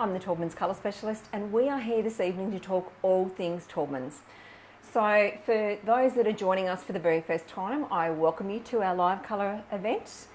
I'm the Taubmans Colour Specialist, and we are here this evening to talk all things Taubmans. So for those that are joining us for the very first time, I welcome you to our live colour event,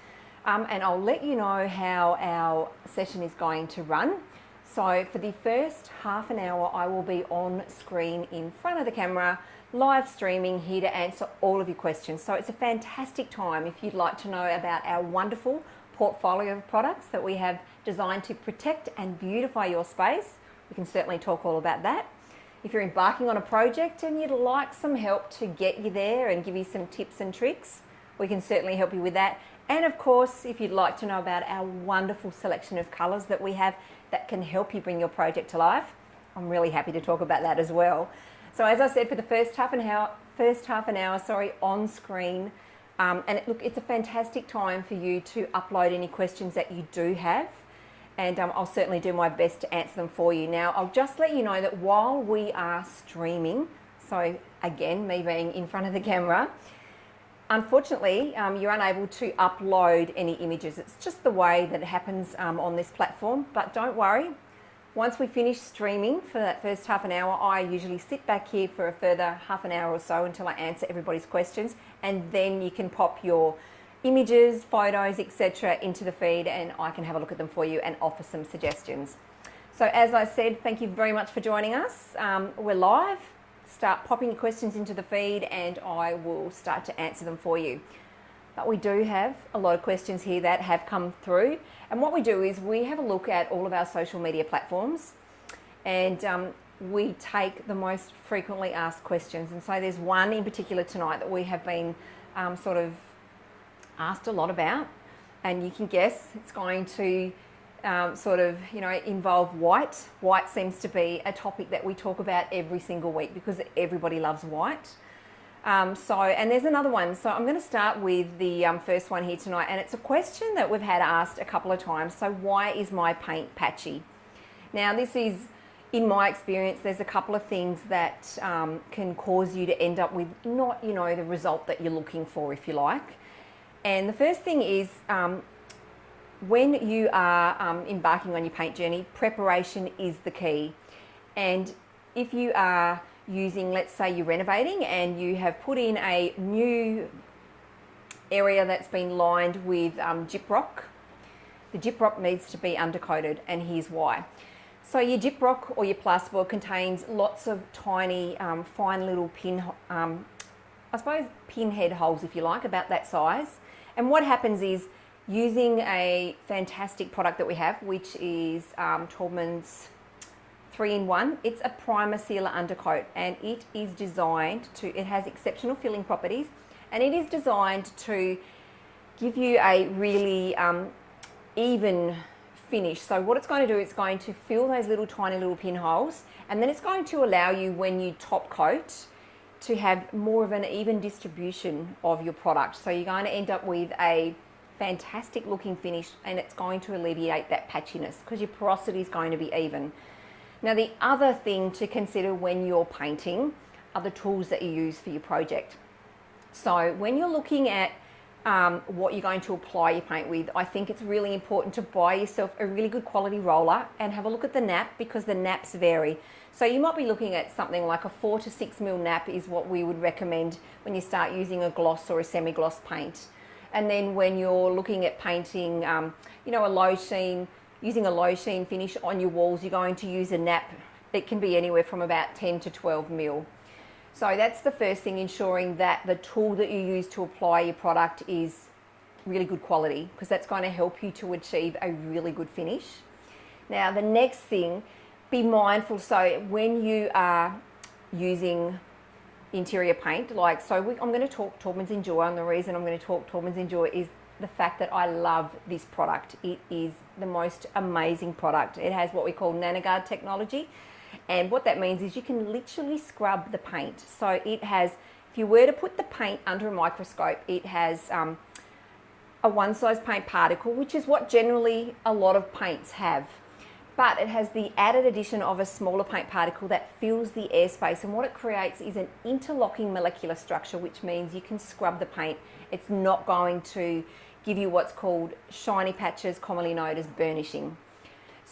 and I'll let you know how our session is going to run. So for the first half an hour, I will be on screen in front of the camera, live streaming, here to answer all of your questions. So it's a fantastic time if you'd like to know about our wonderful portfolio of products that we have designed to protect and beautify your space. We can certainly talk all about that. If you're embarking on a project and you'd like some help to get you there and give you some tips and tricks, we can certainly help you with that. And of course, if you'd like to know about our wonderful selection of colours that we have that can help you bring your project to life, I'm really happy to talk about that as well. So as I said, for the first half an hour, on screen, it's a fantastic time for you to upload any questions that you do have, and I'll certainly do my best to answer them for you. Now, I'll just let you know that while we are streaming, so again, me being in front of the camera, unfortunately, you're unable to upload any images. It's just the way that it happens on this platform, but don't worry. Once we finish streaming for that first half an hour, I usually sit back here for a further half an hour or so until I answer everybody's questions, and then you can pop your images, photos, etc. into the feed, and I can have a look at them for you and offer some suggestions. So as I said, thank you very much for joining us. We're live. Start popping your questions into the feed and I will start to answer them for you. But we do have a lot of questions here that have come through, and what we do is we have a look at all of our social media platforms, and we take the most frequently asked questions. And so there's one in particular tonight that we have been sort of asked a lot about, and you can guess it's going to involve white. White seems to be a topic that we talk about every single week because everybody loves white. And there's another one. So I'm going to start with the first one here tonight, and it's a question that we've had asked a couple of times. So why is my paint patchy? Now this is, in my experience, there's a couple of things that can cause you to end up with not, the result that you're looking for, if you like. And the first thing is when you are embarking on your paint journey, preparation is the key. And if you are using, let's say you're renovating and you have put in a new area that's been lined with gyprock, the gyprock needs to be undercoated, and here's why. So your gyprock or your plasterboard contains lots of tiny, fine little pinhead holes, if you like, about that size. And what happens is, using a fantastic product that we have, which is Taubmans 3-in-1, it's a primer sealer undercoat, and it is designed to, it has exceptional filling properties, and it is designed to give you a really even finish. So what it's going to do, it's going to fill those little tiny little pinholes, and then it's going to allow you, when you top coat, to have more of an even distribution of your product. So you're going to end up with a fantastic looking finish, and it's going to alleviate that patchiness because your porosity is going to be even. Now, the other thing to consider when you're painting are the tools that you use for your project. So when you're looking at what you're going to apply your paint with, I think it's really important to buy yourself a really good quality roller and have a look at the nap, because the naps vary. So you might be looking at something like a 4 to 6 mil nap is what we would recommend when you start using a gloss or a semi-gloss paint. And then when you're looking at painting, a low sheen, using a low sheen finish on your walls, you're going to use a nap. It can be anywhere from about 10 to 12 mil. So that's the first thing, ensuring that the tool that you use to apply your product is really good quality, because that's going to help you to achieve a really good finish. Now, the next thing, be mindful. So when you are using interior paint, I'm going to talk Taubmans Endure, and the reason I'm going to talk Taubmans Endure is the fact that I love this product. It is the most amazing product. It has what we call NanoGuard technology, and what that means is you can literally scrub the paint. So it has, if you were to put the paint under a microscope, it has a one-size paint particle, which is what generally a lot of paints have. But it has the added addition of a smaller paint particle that fills the airspace, and what it creates is an interlocking molecular structure, which means you can scrub the paint. It's not going to give you what's called shiny patches, commonly known as burnishing.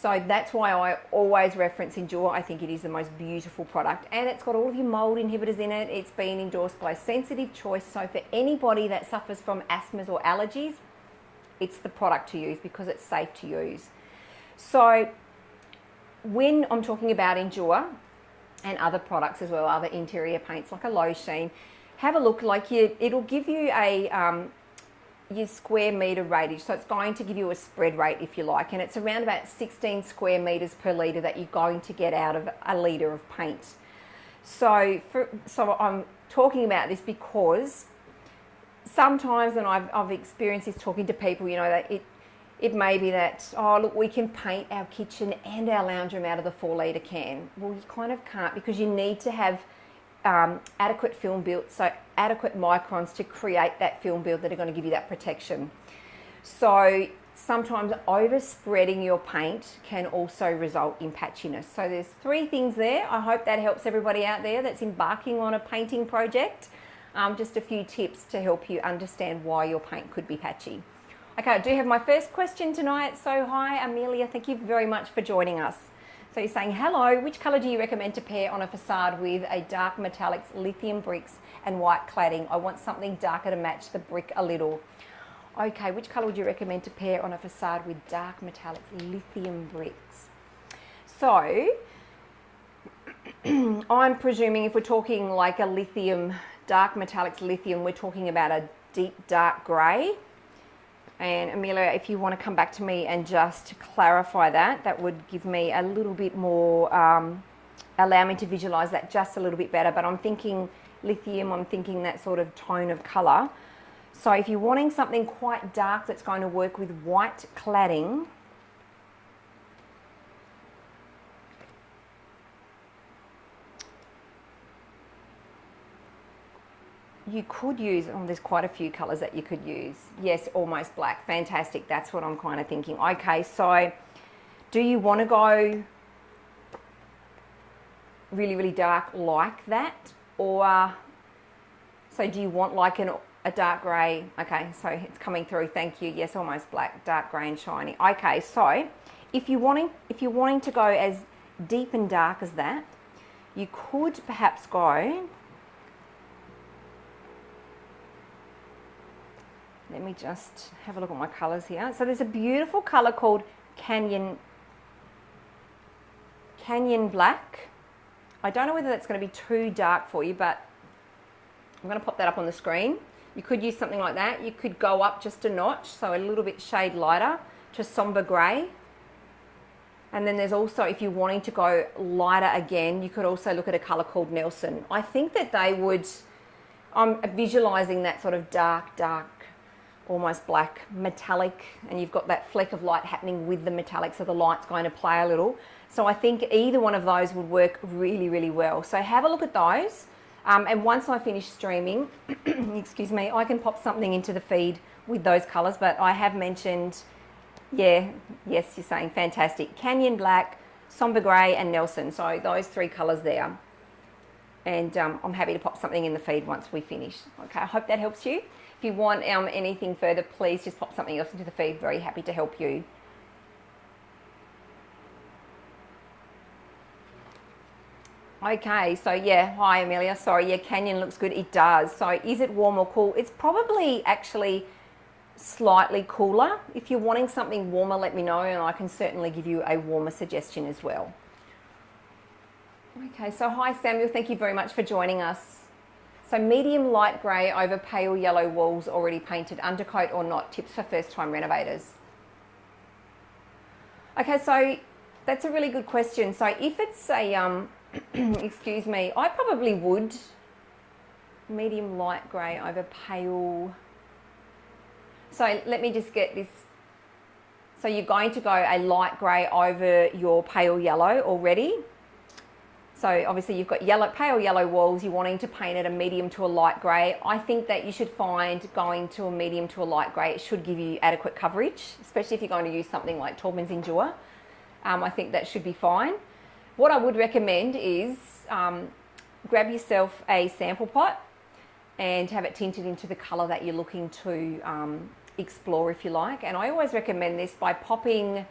So that's why I always reference Endure. I think it is the most beautiful product, and it's got all of your mold inhibitors in it. It's been endorsed by Sensitive Choice. So for anybody that suffers from asthmas or allergies, it's the product to use because it's safe to use. So when I'm talking about Endure and other products as well, other interior paints like a low sheen, have a look. It'll give you a your square meter ratage, so it's going to give you a spread rate if you like, and it's around about 16 square meters per litre that you're going to get out of a litre of paint. So I'm talking about this because sometimes, and I've experienced this talking to people, you know, that it may be that, oh look, we can paint our kitchen and our lounge room out of the 4 litre can. Well, you kind of can't, because you need to have adequate film build, so adequate microns to create that film build that are going to give you that protection. So sometimes overspreading your paint can also result in patchiness. So there's 3 things there. I hope that helps everybody out there that's embarking on a painting project. Just a few tips to help you understand why your paint could be patchy. Okay, I do have my first question tonight. So hi Amelia, thank you very much for joining us. So you're saying, hello, which colour do you recommend to pair on a facade with a dark metallics, lithium bricks and white cladding? I want something darker to match the brick a little. Okay, which colour would you recommend to pair on a facade with dark metallics, lithium bricks? So I'm presuming if we're talking like a lithium, dark metallics lithium, we're talking about a deep dark grey. And Amelia, if you want to come back to me and just clarify that, that would give me a little bit more, allow me to visualise that just a little bit better. But I'm thinking lithium, I'm thinking that sort of tone of colour. So if you're wanting something quite dark that's going to work with white cladding, you could use, oh, there's quite a few colours that you could use. Yes, almost black. Fantastic. That's what I'm kind of thinking. Okay, so do you want to go really, really dark like that? Or, so do you want like a dark grey? Okay, so it's coming through. Thank you. Yes, almost black, dark grey and shiny. Okay, so if you're wanting to go as deep and dark as that, you could perhaps go, let me just have a look at my colours here. So there's a beautiful colour called Canyon Black. I don't know whether that's going to be too dark for you, but I'm going to pop that up on the screen. You could use something like that. You could go up just a notch, so a little bit shade lighter to sombre grey. And then there's also, if you're wanting to go lighter again, you could also look at a colour called Nelson. I think that they would, I'm visualising that sort of dark, almost black metallic, and you've got that fleck of light happening with the metallic, so the light's going to play a little. So I think either one of those would work really, really well. So have a look at those, and once I finish streaming, excuse me, I can pop something into the feed with those colours. But I have mentioned, yeah, yes, you're saying fantastic, Canyon Black, Sombre Grey and Nelson. So those 3 colours there, and I'm happy to pop something in the feed once we finish. Okay, I hope that helps you. If you want anything further, please just pop something else into the feed. Very happy to help you. Okay, so yeah, hi Amelia. Sorry, yeah, Canyon looks good. It does. So is it warm or cool? It's probably actually slightly cooler. If you're wanting something warmer, let me know, and I can certainly give you a warmer suggestion as well. Okay, so hi Samuel. Thank you very much for joining us. So medium light grey over pale yellow walls already painted, undercoat or not, tips for first time renovators. Okay, so that's a really good question. So if it's a, excuse me, I probably would medium light grey over pale. So let me just get this. So you're going to go a light grey over your pale yellow already. So obviously you've got pale yellow walls, you're wanting to paint it a medium to a light grey. I think that you should find going to a medium to a light grey, it should give you adequate coverage, especially if you're going to use something like Taubmans Endure. I think that should be fine. What I would recommend is grab yourself a sample pot and have it tinted into the colour that you're looking to explore, if you like. And I always recommend this by popping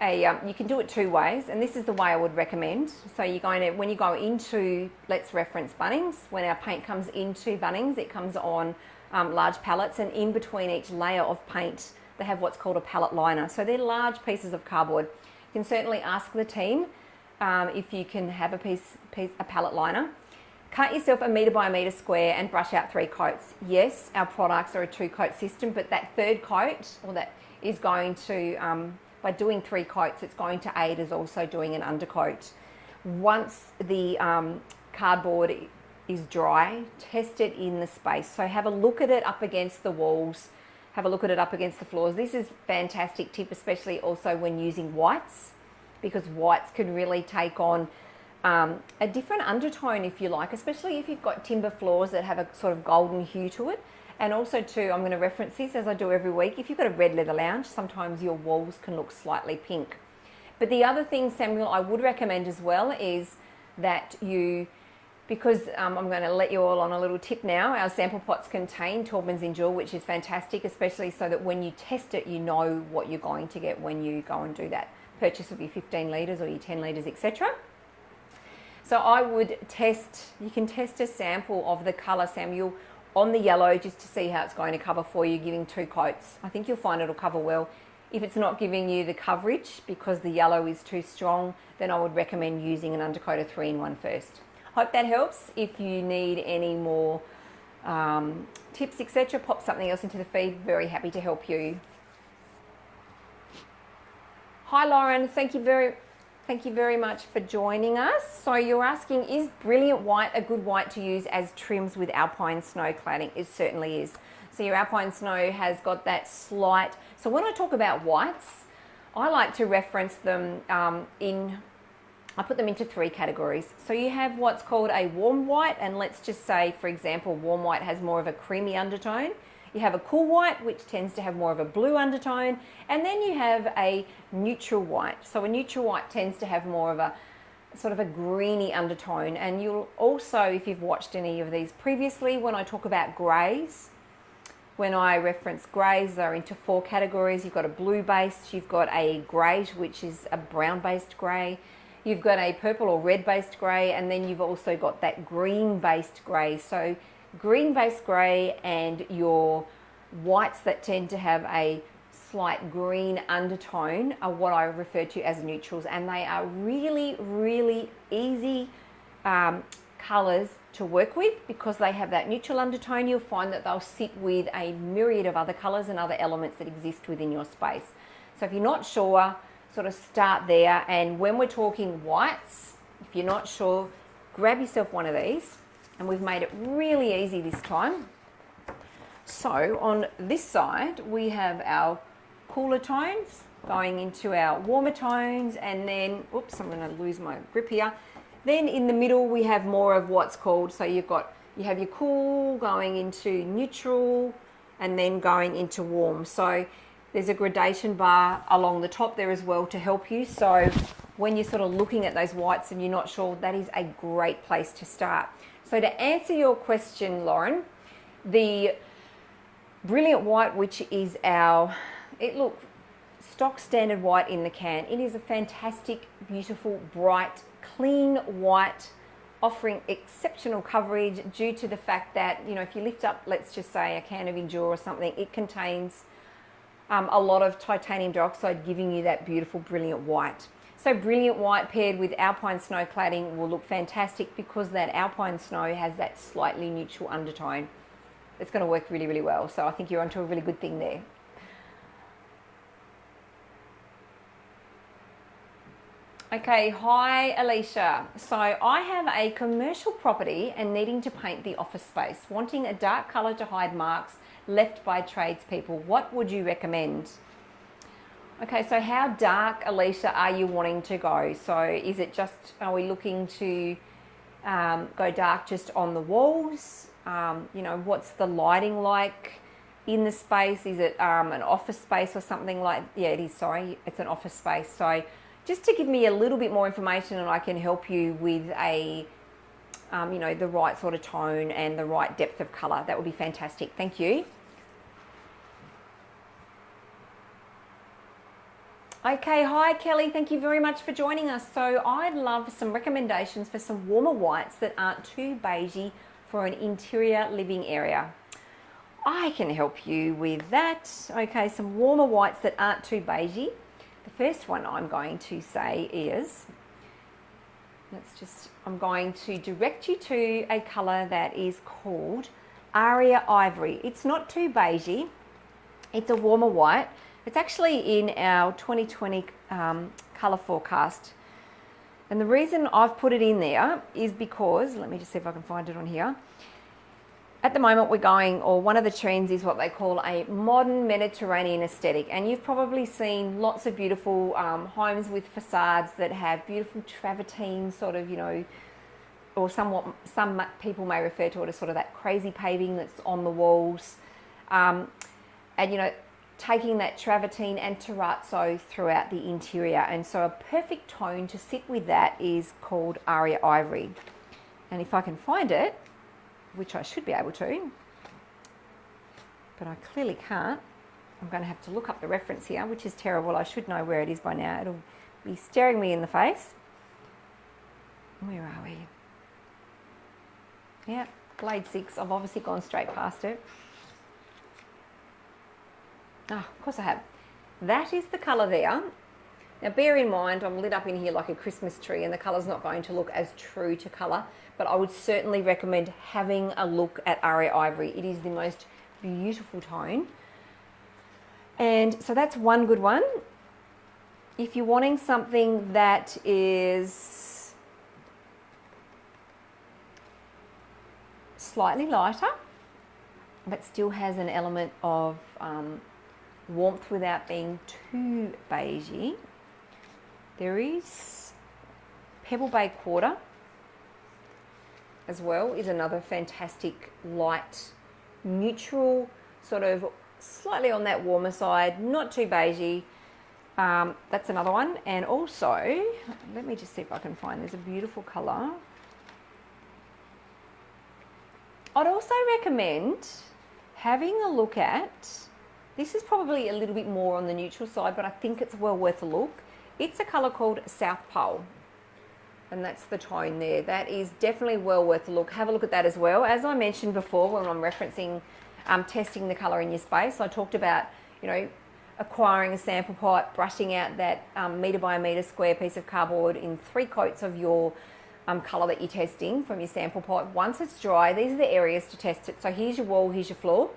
you can do it two ways, and this is the way I would recommend. So you're going to, when you go into, let's reference Bunnings, when our paint comes into Bunnings, it comes on large pallets, and in between each layer of paint, they have what's called a pallet liner. So they're large pieces of cardboard. You can certainly ask the team if you can have a pallet liner. Cut yourself 1 metre by 1 metre square and brush out 3 coats. Yes, our products are a 2-coat system, but that third coat, or that is going to, by doing 3 coats, it's going to aid as also doing an undercoat. Once the cardboard is dry, test it in the space. So have a look at it up against the walls, have a look at it up against the floors. This is a fantastic tip, especially also when using whites, because whites can really take on a different undertone, if you like, especially if you've got timber floors that have a sort of golden hue to it. And also too, I'm going to reference this as I do every week, if you've got a red leather lounge, sometimes your walls can look slightly pink. But the other thing, Samuel, I would recommend as well is that you, because I'm going to let you all on a little tip now, our sample pots contain Taubmans Endure, which is fantastic, especially so that when you test it, you know what you're going to get when you go and do that purchase of your 15 litres or your 10 litres, etc. So I would test, you can test a sample of the colour, Samuel, on the yellow just to see how it's going to cover for you, giving 2 coats. I think you'll find it'll cover well. If it's not giving you the coverage because the yellow is too strong, then I would recommend using an undercoat of 3-in-1 first. Hope that helps. If you need any more tips, etc., pop something else into the feed. Very happy to help you. Hi Lauren, thank you very much for joining us. So you're asking, is Brilliant White a good white to use as trims with alpine snow cladding? It certainly is. So your alpine snow has got that slight, so when I talk about whites, I like to reference them I put them into 3 categories. So you have what's called a warm white, and let's just say, for example, warm white has more of a creamy undertone. You have a cool white, which tends to have more of a blue undertone, and then you have a neutral white. So a neutral white tends to have more of a sort of a greeny undertone. And you'll also, if you've watched any of these previously, when I talk about greys, when I reference greys, they're into 4 categories. You've got a blue based, you've got a greige, which is a brown based grey, you've got a purple or red based grey, and then you've also got that green based grey. So green based grey and your whites that tend to have a slight green undertone are what I refer to as neutrals, and they are really, really easy colours to work with because they have that neutral undertone. You'll find that they'll sit with a myriad of other colours and other elements that exist within your space. So if you're not sure, sort of start there, and when we're talking whites, if you're not sure, grab yourself one of these. And we've made it really easy this time. So on this side, we have our cooler tones going into our warmer tones, and then, oops, I'm going to lose my grip here. Then in the middle, we have more of what's called, so you have your cool going into neutral and then going into warm. So there's a gradation bar along the top there as well to help you. So when you're sort of looking at those whites and you're not sure, that is a great place to start. So to answer your question, Lauren, the Brilliant White, which is our, stock standard white in the can. It is a fantastic, beautiful, bright, clean white, offering exceptional coverage due to the fact that, you know, if you lift up, let's just say a can of Endure or something, it contains a lot of titanium dioxide, giving you that beautiful, brilliant white. So Brilliant White paired with alpine snow cladding will look fantastic because that alpine snow has that slightly neutral undertone. It's going to work really, really well. So I think you're onto a really good thing there. Okay, hi Alicia. So I have a commercial property and needing to paint the office space, wanting a dark colour to hide marks left by tradespeople. What would you recommend? Okay, so how dark, Alicia, are you wanting to go? So is it just, are we looking to go dark just on the walls? You know, what's the lighting like in the space? Is it an office space or something like, yeah, it is, sorry, it's an office space. So just to give me a little bit more information and I can help you with a, you know, the right sort of tone and the right depth of colour. That would be fantastic. Thank you. Okay, hi Kelly, thank you very much for joining us. So I'd love some recommendations for some warmer whites that aren't too beigey for an interior living area. I can help you with that. Okay, some warmer whites that aren't too beigey. The first one I'm going to say is, I'm going to direct you to a colour that is called Aria Ivory. It's not too beigey, it's a warmer white. It's actually in our 2020 colour forecast. And the reason I've put it in there is because, let me just see if I can find it on here. At the moment we're going, or one of the trends is what they call a modern Mediterranean aesthetic. And you've probably seen lots of beautiful homes with facades that have beautiful travertine sort of, or some people may refer to it as sort of that crazy paving that's on the walls. And taking that travertine and terrazzo throughout the interior. And so a perfect tone to sit with that is called Aria Ivory. And if I can find it, which I should be able to, but I clearly can't, I'm going to have to look up the reference here, which is terrible. I should know where it is by now. It'll be staring me in the face. Where are we? Yeah, Blade 6. I've obviously gone straight past it. Of course I have. That is the colour there. Now bear in mind, I'm lit up in here like a Christmas tree and the colour's not going to look as true to colour, but I would certainly recommend having a look at Aria Ivory. It is the most beautiful tone. And so that's one good one. If you're wanting something that is slightly lighter, but still has an element of warmth without being too beigey, there is Pebble Bay Quarter as well, is another fantastic light, neutral, sort of slightly on that warmer side, not too beigey. That's another one. And also, let me just see if I can find, there's a beautiful colour. I'd also recommend having a look at, this is probably a little bit more on the neutral side, but I think it's well worth a look. It's a colour called South Pole, and that's the tone there. That is definitely well worth a look. Have a look at that as well. As I mentioned before, when I'm referencing testing the colour in your space, I talked about, acquiring a sample pot, brushing out that metre by a metre square piece of cardboard in 3 coats of your colour that you're testing from your sample pot. Once it's dry, these are the areas to test it. So here's your wall, here's your floor.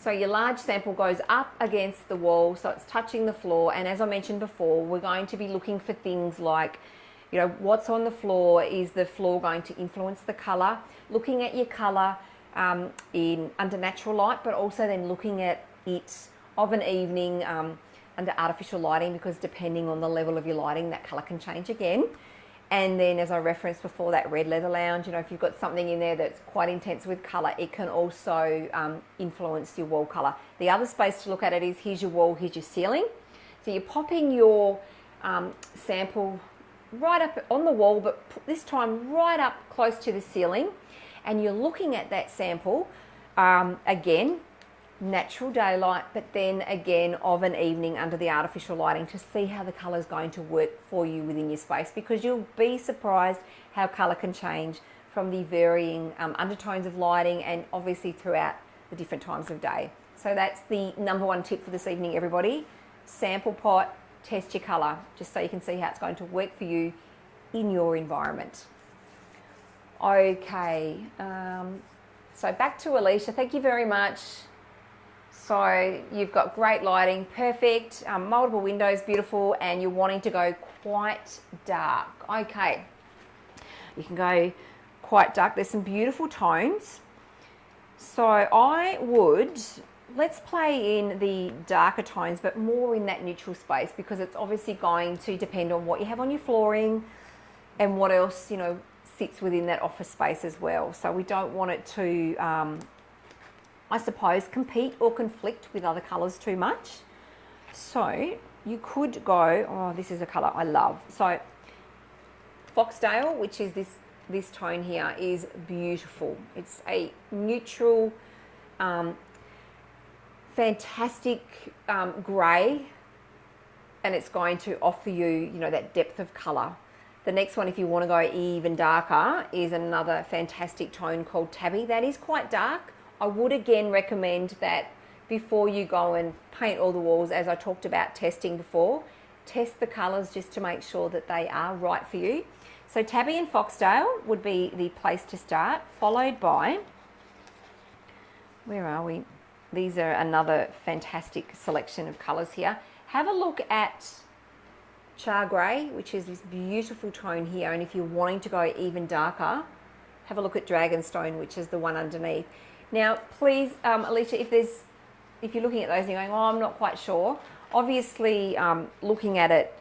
So your large sample goes up against the wall, so it's touching the floor. And as I mentioned before, we're going to be looking for things like, what's on the floor. Is the floor going to influence the colour? Looking at your colour under natural light, but also then looking at it of an evening under artificial lighting, because depending on the level of your lighting, that colour can change again. And then, as I referenced before, that red leather lounge, if you've got something in there that's quite intense with colour, it can also influence your wall colour. The other space to look at it is, here's your wall, here's your ceiling. So you're popping your sample right up on the wall, but this time right up close to the ceiling, and you're looking at that sample, again, natural daylight, but then again of an evening under the artificial lighting, to see how the colour is going to work for you within your space, because you'll be surprised how colour can change from the varying undertones of lighting, and obviously throughout the different times of day. So that's the number one tip for this evening, everybody. Sample pot, test your colour, just so you can see how it's going to work for you in your environment. Okay, so back to Alicia. Thank you very much. So you've got great lighting, perfect, multiple windows, beautiful, and you're wanting to go quite dark. Okay, you can go quite dark. There's some beautiful tones. So let's play in the darker tones, but more in that neutral space, because it's obviously going to depend on what you have on your flooring and what else, sits within that office space as well. So we don't want it to, I suppose, compete or conflict with other colours too much. So you could go, this is a colour I love. So Foxdale, which is this tone here, is beautiful. It's a neutral, fantastic grey, and it's going to offer you, you know, that depth of colour. The next one, if you want to go even darker, is another fantastic tone called Tabby. That is quite dark. I would again recommend that before you go and paint all the walls, as I talked about testing before, test the colours just to make sure that they are right for you. So Tabby and Foxdale would be the place to start, followed by, where are we? These are another fantastic selection of colours here. Have a look at Char Grey, which is this beautiful tone here, and if you're wanting to go even darker, have a look at Dragonstone, which is the one underneath. Now, please, Alicia, if you're looking at those and you're going, oh, I'm not quite sure, obviously looking at it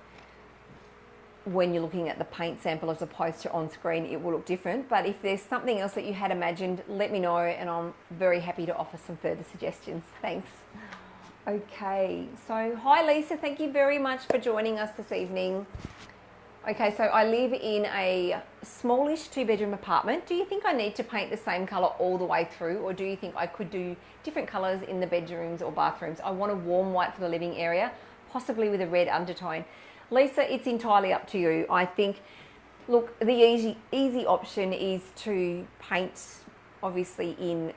when you're looking at the paint sample as opposed to on screen, it will look different. But if there's something else that you had imagined, let me know, and I'm very happy to offer some further suggestions. Thanks. Okay, so hi Lisa, thank you very much for joining us this evening. Okay, so I live in a smallish 2-bedroom apartment. Do you think I need to paint the same colour all the way through, or do you think I could do different colours in the bedrooms or bathrooms? I want a warm white for the living area, possibly with a red undertone. Lisa, it's entirely up to you. I think, look, the easy option is to paint, obviously,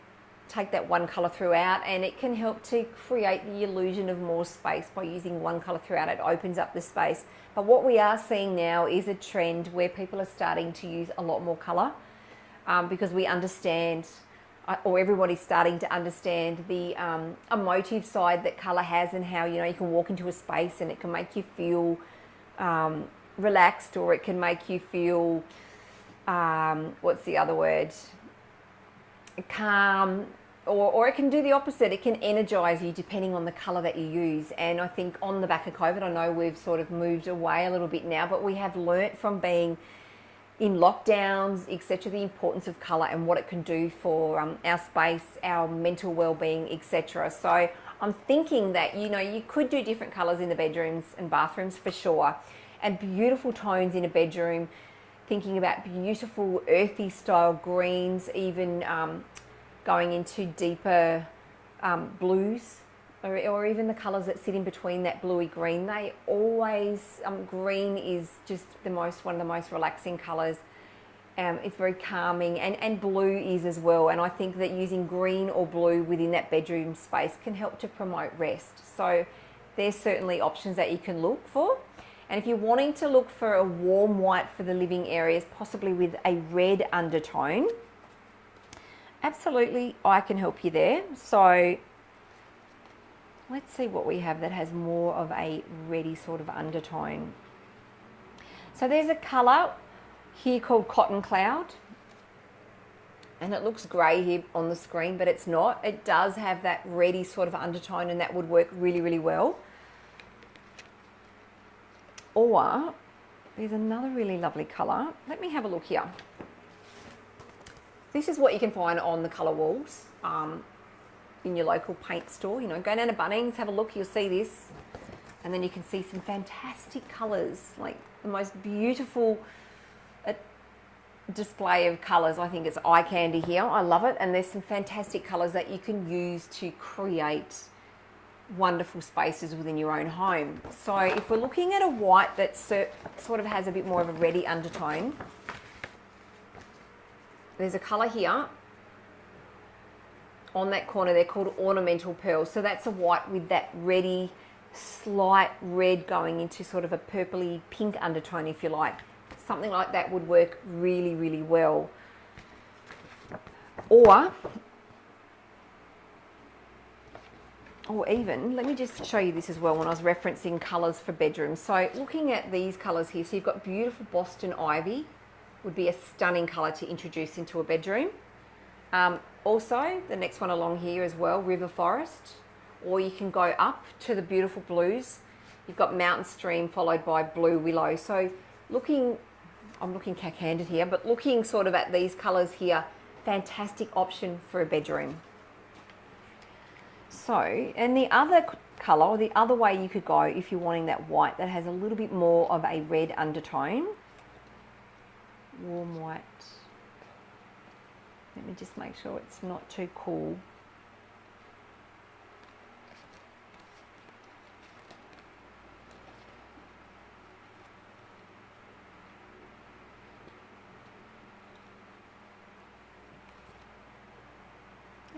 take that one colour throughout, and it can help to create the illusion of more space by using one colour throughout. It opens up the space. But what we are seeing now is a trend where people are starting to use a lot more colour because we understand, or everybody's starting to understand the emotive side that colour has, and how, you know, you can walk into a space and it can make you feel relaxed, or it can make you feel, what's the other word? Calm, or it can do the opposite. It can energize you depending on the color that you use. And I think on the back of COVID, I know we've sort of moved away a little bit now, but we have learnt from being in lockdowns, etc., the importance of color and what it can do for our space, our mental well-being, etc. So I'm thinking that, you know, you could do different colors in the bedrooms and bathrooms for sure, and beautiful tones in a bedroom, thinking about beautiful earthy style greens, even going into deeper blues, or even the colours that sit in between that bluey green. They always, green is just one of the most relaxing colours. It's very calming, and blue is as well. And I think that using green or blue within that bedroom space can help to promote rest. So there's certainly options that you can look for. And if you're wanting to look for a warm white for the living areas, possibly with a red undertone, absolutely, I can help you there. So let's see what we have that has more of a reddy sort of undertone. So there's a colour here called Cotton Cloud, and it looks grey here on the screen, but it's not. It does have that reddy sort of undertone, and that would work really, really well. Or there's another really lovely colour. Let me have a look here. This is what you can find on the colour walls in your local paint store. You know, go down to Bunnings, have a look, you'll see this. And then you can see some fantastic colours, like the most beautiful display of colours. I think it's eye candy here. I love it. And there's some fantastic colours that you can use to create wonderful spaces within your own home. So if we're looking at a white that sort of has a bit more of a reddy undertone, there's a colour here on that corner there called Ornamental Pearl. So that's a white with that reddy, slight red going into sort of a purpley pink undertone, if you like. Something like that would work really, really well. Or even, let me just show you this as well when I was referencing colours for bedrooms. So looking at these colours here, so you've got beautiful Boston Ivy, would be a stunning colour to introduce into a bedroom. Also, the next one along here as well, River Forest, or you can go up to the beautiful blues. You've got Mountain Stream followed by Blue Willow. So I'm looking cack-handed here, but looking sort of at these colours here, fantastic option for a bedroom. So, and the other colour, or the other way you could go if you're wanting that white that has a little bit more of a red undertone, warm white. Let me just make sure it's not too cool.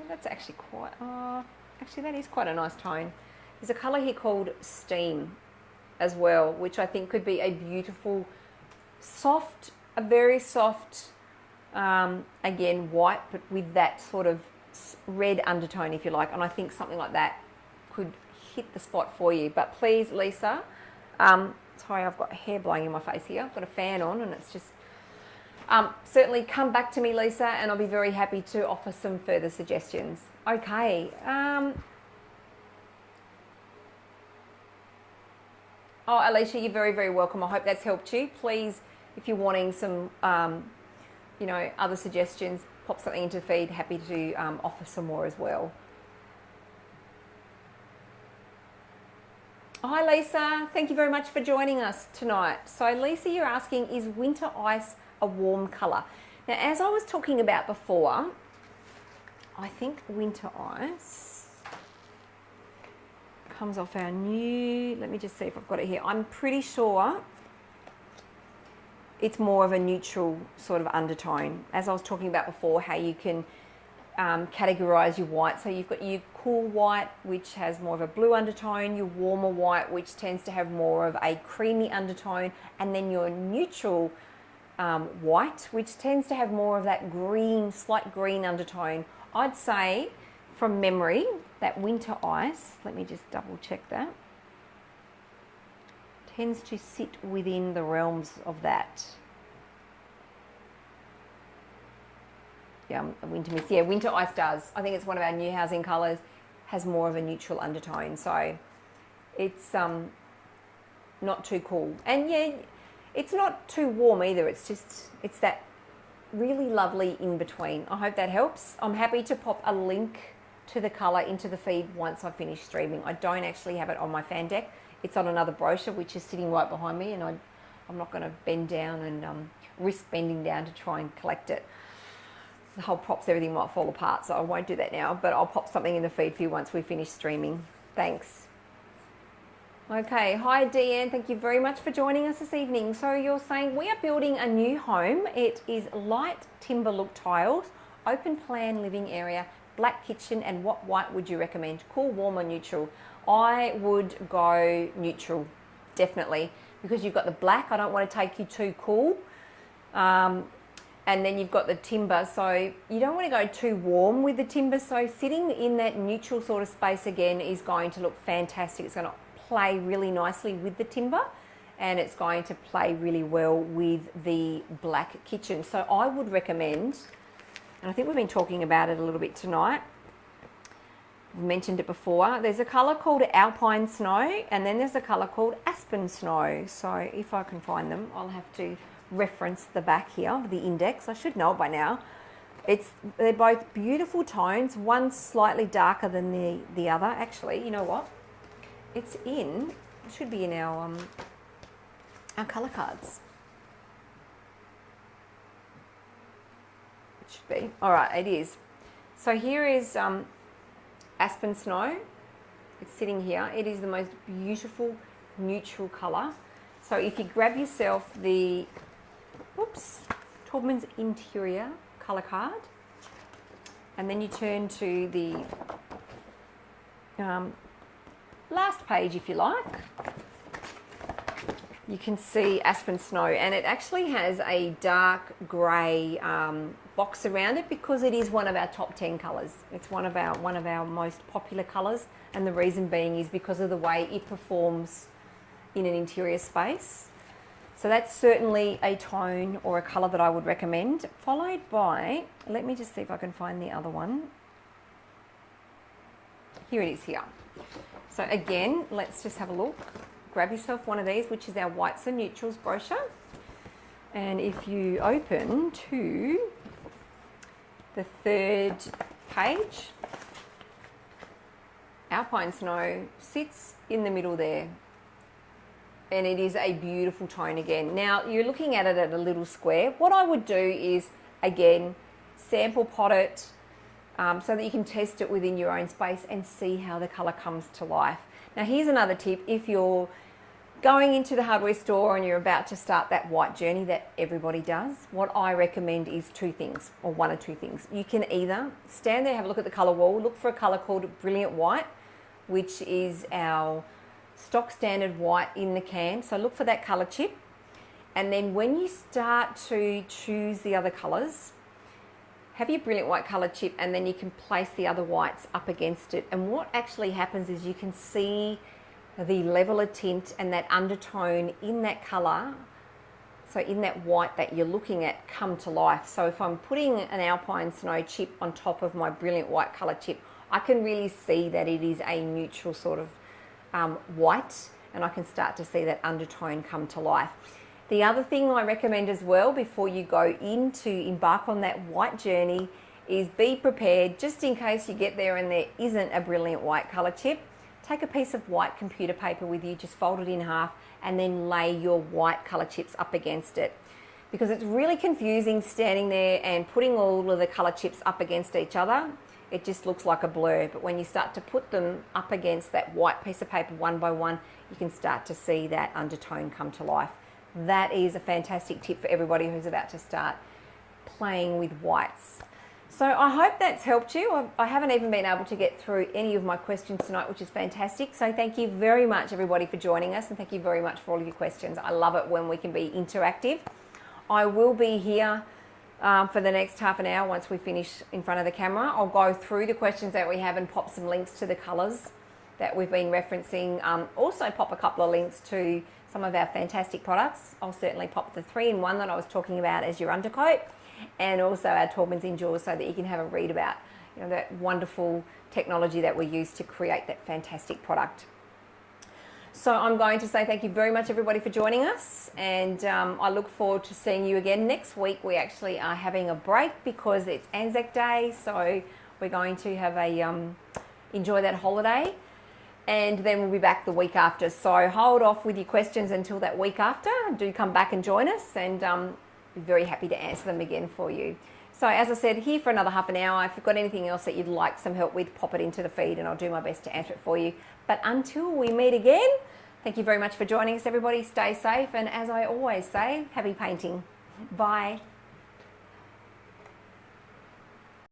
that's actually quite, actually that is quite a nice tone. There's a colour here called Steam as well, which I think could be a beautiful, soft, a very soft, again, white, but with that sort of red undertone, if you like. And I think something like that could hit the spot for you. But please, Lisa, sorry, I've got hair blowing in my face here. I've got a fan on and it's just, certainly come back to me, Lisa, and I'll be very happy to offer some further suggestions. Okay. Oh, Alicia, you're very, very welcome. I hope that's helped you. Please, if you're wanting some, you know, other suggestions, pop something into the feed. Happy to offer some more as well. Hi, Lisa. Thank you very much for joining us tonight. So, Lisa, you're asking, is winter ice a warm colour? Now, as I was talking about before, I think winter ice comes off our new, let me just see if I've got it here. I'm pretty sure it's more of a neutral sort of undertone. As I was talking about before, how you can categorize your white. So you've got your cool white, which has more of a blue undertone, your warmer white, which tends to have more of a creamy undertone, and then your neutral white, which tends to have more of that green, slight green undertone. I'd say from memory that winter ice, let me just double check that, tends to sit within the realms of that. Yeah, winter mist. Yeah, winter ice does. I think it's one of our new housing colours, has more of a neutral undertone. So it's not too cool. And yeah, it's not too warm either. It's just, it's that really lovely in between. I hope that helps. I'm happy to pop a link to the colour into the feed once I finish streaming. I don't actually have it on my fan deck. It's on another brochure which is sitting right behind me, and I'm not going to bend down and risk bending down to try and collect it. The whole props, everything might fall apart, so I won't do that now, but I'll pop something in the feed for you once we finish streaming. Thanks. Okay, hi Deanne, thank you very much for joining us this evening. So you're saying we are building a new home. It is light timber look tiles, open plan living area, black kitchen, and what white would you recommend? Cool, warm or neutral? I would go neutral, definitely, because you've got the black. I don't want to take you too cool. And then you've got the timber, so you don't want to go too warm with the timber. So sitting in that neutral sort of space again is going to look fantastic. It's going to play really nicely with the timber, and it's going to play really well with the black kitchen. So I would recommend, and I think we've been talking about it a little bit tonight, I've mentioned it before, there's a colour called Alpine Snow, and then there's a colour called Aspen Snow. So if I can find them, I'll have to reference the back here, the index. I should know it by now. They're both beautiful tones, one slightly darker than the other. Actually, you know what? It should be in our colour cards. It should be. All right, it is. So here is Aspen Snow. It's sitting here. It is the most beautiful neutral colour. So if you grab yourself the Taubmans interior colour card, and then you turn to the last page, if you like, you can see Aspen Snow, and it actually has a dark grey box around it because it is one of our top 10 colours. It's one of our most popular colours, and the reason being is because of the way it performs in an interior space. So that's certainly a tone or a colour that I would recommend, followed by, let me just see if I can find the other one. Here it is here. So again, let's just have a look. Grab yourself one of these, which is our whites and neutrals brochure. And if you open to the third page, Alpine Snow sits in the middle there. And it is a beautiful tone again. Now, you're looking at it at a little square. What I would do is, again, sample pot it so that you can test it within your own space and see how the colour comes to life. Now, here's another tip. If you're going into the hardware store and you're about to start that white journey that everybody does, what I recommend is two things, or one or two things. You can either stand there, have a look at the colour wall, look for a colour called Brilliant White, which is our stock standard white in the can. So look for that colour chip. And then when you start to choose the other colours, have your Brilliant White colour chip, and then you can place the other whites up against it. And what actually happens is you can see the level of tint and that undertone in that colour, so in that white that you're looking at, come to life. So if I'm putting an Alpine Snow chip on top of my Brilliant White colour chip, I can really see that it is a neutral sort of white, and I can start to see that undertone come to life. The other thing I recommend as well before you go in to embark on that white journey is be prepared, just in case you get there and there isn't a Brilliant White colour chip. Take a piece of white computer paper with you, just fold it in half, and then lay your white colour chips up against it. Because it's really confusing standing there and putting all of the colour chips up against each other. It just looks like a blur. But when you start to put them up against that white piece of paper one by one, you can start to see that undertone come to life. That is a fantastic tip for everybody who's about to start playing with whites. So I hope that's helped you. I haven't even been able to get through any of my questions tonight, which is fantastic. So thank you very much, everybody, for joining us, and thank you very much for all of your questions. I love it when we can be interactive. I will be here for the next half an hour once we finish in front of the camera. I'll go through the questions that we have and pop some links to the colours that we've been referencing. Also pop a couple of links to some of our fantastic products. I'll certainly pop the 3-in-1 that I was talking about as your undercoat, and also our Taubmans indoors, so that you can have a read about, you know, that wonderful technology that we use to create that fantastic product. So I'm going to say thank you very much, everybody, for joining us, and I look forward to seeing you again next week. We actually are having a break because it's Anzac Day, so we're going to have a enjoy that holiday, and then we'll be back the week after. So hold off with your questions until that week after. Do come back and join us, and be very happy to answer them again for you. So as I said, here for another half an hour. If you've got anything else that you'd like some help with, pop it into the feed and I'll do my best to answer it for you. But until we meet again, thank you very much for joining us, everybody. Stay safe, and as I always say, happy painting. Bye.